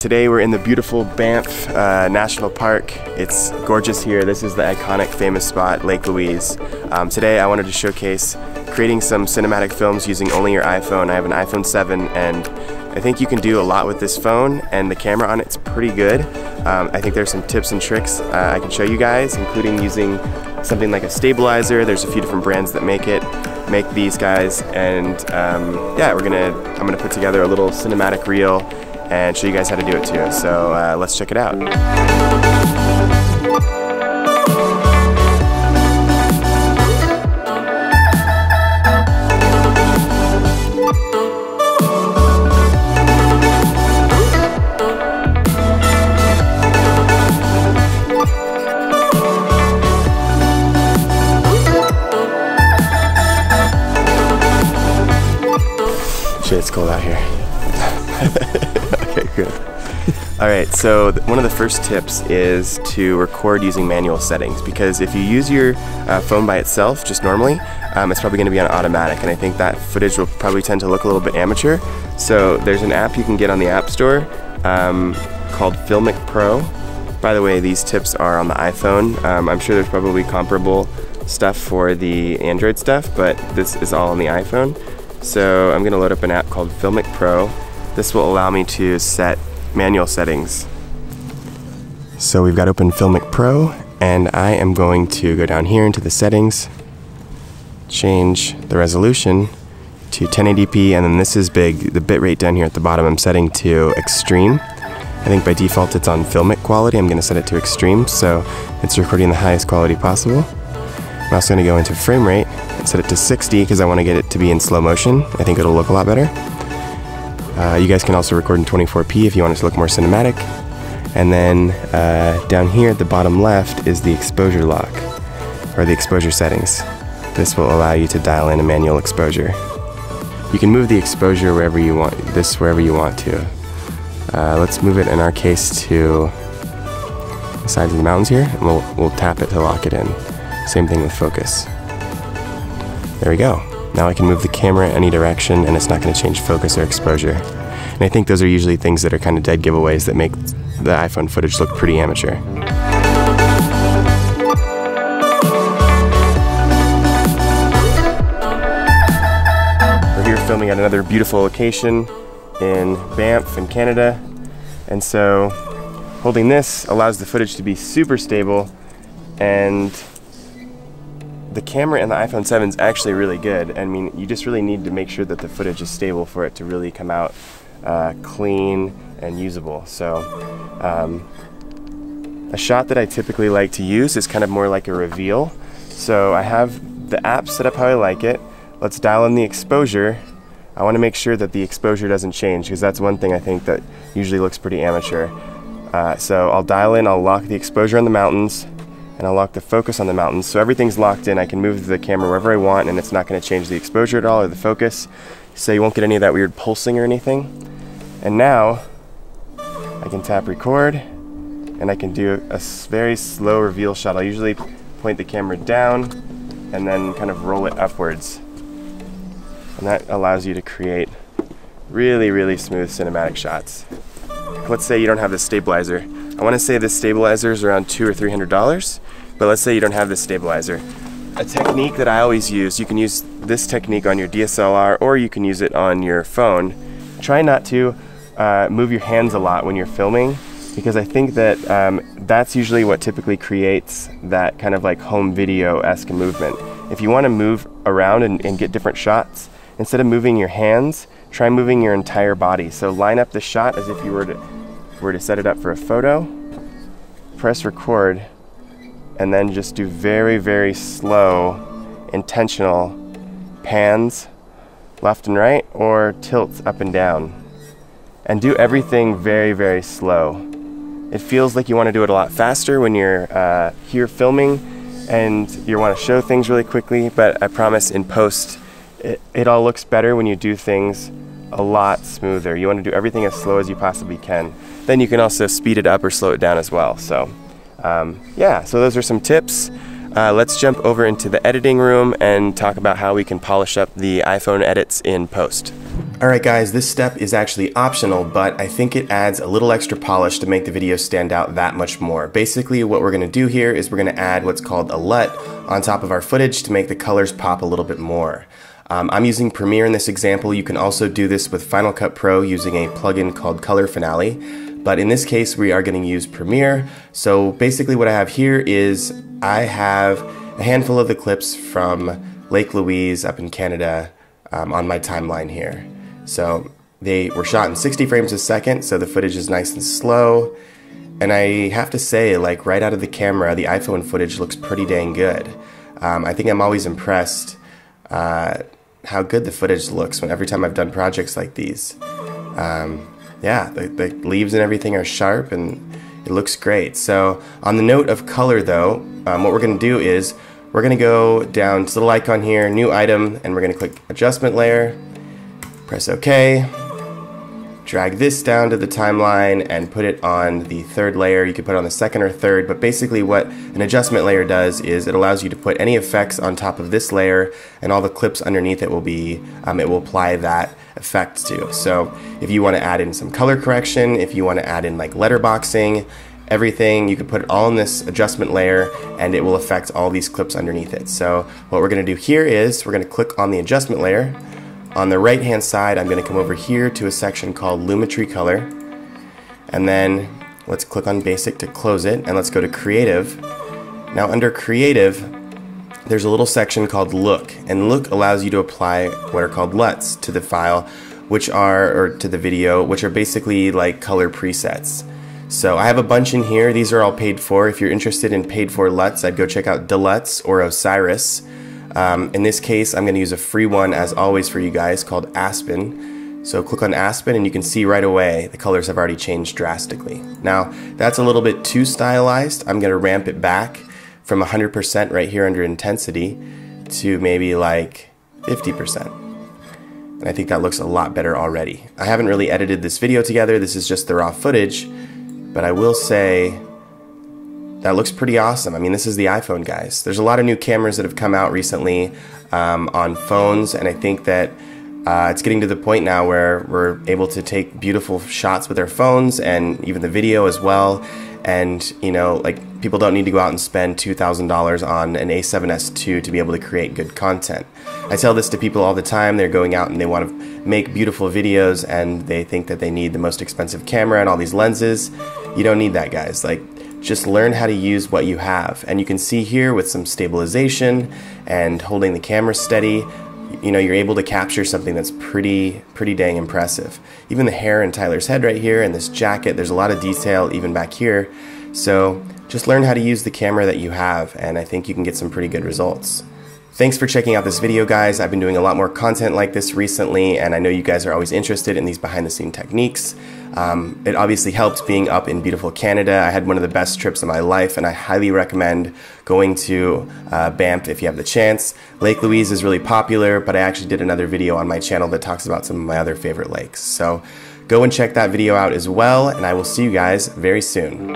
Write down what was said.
Today we're in the beautiful Banff National Park. It's gorgeous here. This is the iconic famous spot, Lake Louise. Today I wanted to showcase creating some cinematic films using only your iPhone. I have an iPhone 7 and I think you can do a lot with this phone, and the camera on it's pretty good. I think there's some tips and tricks I can show you guys, including using something like a stabilizer. There's a few different brands that make these guys, and yeah, I'm gonna put together a little cinematic reel and show you guys how to do it too. So let's check it out. Shit, it's cold out here. Okay, good. Alright, so one of the first tips is to record using manual settings, because if you use your phone by itself, just normally, it's probably going to be on automatic, and I think that footage will probably tend to look a little bit amateur. So there's an app you can get on the App Store called Filmic Pro. By the way, these tips are on the iPhone. I'm sure there's probably comparable stuff for the Android stuff, but this is all on the iPhone. So I'm going to load up an app called Filmic Pro. This will allow me to set manual settings. So we've got open Filmic Pro, and I am going to go down here into the settings, change the resolution to 1080p, and then this is big, the bitrate down here at the bottom I'm setting to extreme. I think by default it's on filmic quality. I'm going to set it to extreme, so it's recording the highest quality possible. I'm also going to go into frame rate and set it to 60 because I want to get it to be in slow motion. I think it'll look a lot better. You guys can also record in 24p if you want it to look more cinematic. And then down here at the bottom left is the exposure lock, or the exposure settings. This will allow you to dial in a manual exposure. You can move the exposure wherever you want, wherever you want to. Let's move it in our case to the sides of the mountains here, and we'll tap it to lock it in. Same thing with focus. There we go. Now I can move the camera any direction and it's not going to change focus or exposure. And I think those are usually things that are kind of dead giveaways that make the iPhone footage look pretty amateur. We're here filming at another beautiful location in Banff in Canada. And so holding this allows the footage to be super stable, and the camera in the iPhone 7 is actually really good. I mean, you just really need to make sure that the footage is stable for it to really come out clean and usable. So a shot that I typically like to use is kind of more like a reveal. So I have the app set up how I like it. Let's dial in the exposure. I want to make sure that the exposure doesn't change, because that's one thing I think that usually looks pretty amateur. So I'll dial in, I'll lock the exposure on the mountains, and I'll lock the focus on the mountains. So everything's locked in. I can move the camera wherever I want, and it's not going to change the exposure at all or the focus. So you won't get any of that weird pulsing or anything. And now I can tap record, and I can do a very slow reveal shot. I'll usually point the camera down and then kind of roll it upwards. And that allows you to create really, really smooth cinematic shots. Let's say you don't have this stabilizer. I want to say this stabilizer is around $200 or $300, but let's say you don't have this stabilizer. A technique that I always use, you can use this technique on your DSLR or you can use it on your phone. Try not to move your hands a lot when you're filming, because I think that that's usually what typically creates that kind of like home video-esque movement. If you want to move around and get different shots, instead of moving your hands, try moving your entire body. So line up the shot as if you were to set it up for a photo, press record, and then just do very, very slow, intentional pans left and right, or tilts up and down. And do everything very, very slow. It feels like you want to do it a lot faster when you're here filming and you want to show things really quickly, but I promise in post, it all looks better when you do things a lot smoother. You want to do everything as slow as you possibly can. Then you can also speed it up or slow it down as well. So yeah, so those are some tips. Let's jump over into the editing room and talk about how we can polish up the iPhone edits in post. Alright guys, this step is actually optional, but I think it adds a little extra polish to make the video stand out that much more. Basically what we're going to do here is we're going to add what's called a LUT on top of our footage to make the colors pop a little bit more. I'm using Premiere in this example. You can also do this with Final Cut Pro using a plugin called Color Finale, but in this case we are going to use Premiere. So basically what I have here is I have a handful of the clips from Lake Louise up in Canada on my timeline here. So they were shot in 60 frames a second, so the footage is nice and slow. And I have to say, like right out of the camera, the iPhone footage looks pretty dang good. I think I'm always impressed how good the footage looks every time I've done projects like these. Yeah, the leaves and everything are sharp and it looks great. So on the note of color though, what we're going to do is we're going to go down to the little icon here, new item, and we're going to click adjustment layer. Press OK, drag this down to the timeline and put it on the third layer. You could put it on the second or third, but basically what an adjustment layer does is it allows you to put any effects on top of this layer, and all the clips underneath it will be, it will apply that effect to. So if you want to add in some color correction, if you want to add in like letterboxing, everything, you can put it all in this adjustment layer and it will affect all these clips underneath it. So what we're going to do here is we're going to click on the adjustment layer. On the right hand side, I'm going to come over here to a section called Lumetri Color, and then let's click on Basic to close it, and let's go to Creative. Now under Creative, there's a little section called Look, and Look allows you to apply what are called LUTs to the file, which are, or to the video, which are basically like color presets. So I have a bunch in here. These are all paid for. If you're interested in paid for LUTs, I'd go check out Deluxe or Osiris. In this case, I'm going to use a free one as always for you guys called Aspen. So click on Aspen and you can see right away the colors have already changed drastically. Now that's a little bit too stylized. I'm going to ramp it back from 100% right here under intensity to maybe like 50%. And I think that looks a lot better already. I haven't really edited this video together. This is just the raw footage, but I will say that looks pretty awesome. I mean, this is the iPhone, guys. There's a lot of new cameras that have come out recently on phones, and I think that it's getting to the point now where we're able to take beautiful shots with our phones and even the video as well. And, you know, like people don't need to go out and spend $2,000 on an A7S II to be able to create good content. I tell this to people all the time. They're going out and they want to make beautiful videos and they think that they need the most expensive camera and all these lenses. You don't need that, guys. Like, just learn how to use what you have. And you can see here with some stabilization and holding the camera steady, you know, you're able to capture something that's pretty dang impressive. Even the hair in Tyler's head right here and this jacket, there's a lot of detail even back here. So just learn how to use the camera that you have, and I think you can get some pretty good results. Thanks for checking out this video, guys. I've been doing a lot more content like this recently, and I know you guys are always interested in these behind-the-scene techniques. It obviously helped being up in beautiful Canada. I had one of the best trips of my life, and I highly recommend going to Banff if you have the chance. Lake Louise is really popular, but I actually did another video on my channel that talks about some of my other favorite lakes. So go and check that video out as well, and I will see you guys very soon.